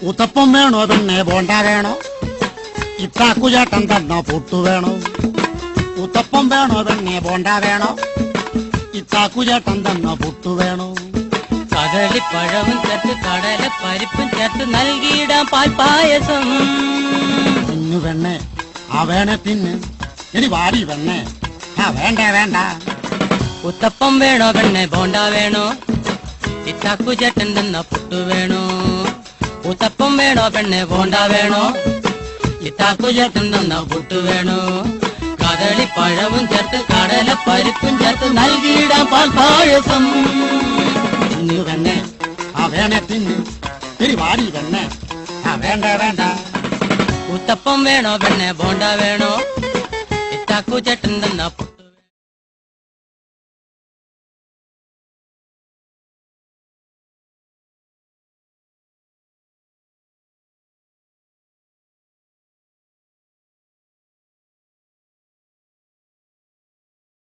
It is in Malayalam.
ഉത്തപ്പം വേണോ പെണ്ണെ ബോണ്ട വേണോ? ഇത്താക്കുചേട്ടൻ തന്ന പുട്ടു വേണോ? ഉത്തപ്പം വേണോ പെണ്ണെ ബോണ്ട വേണോ? ഇത്താക്കുചേട്ടൻ തന്ന പുട്ടു വേണോ? കദളിപ്പഴവും ചേർത്ത് കടല പരിപ്പും ചേർത്ത് നൽകിയിടാം പാൽപ്പായസം. തിന്നു പെണ്ണെ ആ വേണേ തിന്ന്. ഇനി വാരി പെണ്ണെ ആ വേണ്ട വേണ്ട. ഉത്തപ്പം വേണോ പെണ്ണെ ബോണ്ട വേണോ? ഇത്താക്കുചേട്ടൻ തന്ന പുട്ടു വേണോ? ഉത്തപ്പം വേണോ പെണ്ണെ ബോണ്ട വേണോ? ഇത്താക്കുചേട്ടൻ തന്ന പുട്ടു വേണോ? കദളിപ്പഴവും ചേർത്ത് കടല പരിപ്പും ചേർത്ത് നൽകിയിടാം പാൽപ്പായസം. തിന്നു പെണ്ണെ ആ വേണേ തിന്ന്. ഇനി വാരി പെണ്ണെ ആ വേണ്ട വേണ്ട. ഉത്തപ്പം വേണോ പെണ്ണെ ബോണ്ട വേണോ? ഇത്താക്കുചേട്ടൻ തന്ന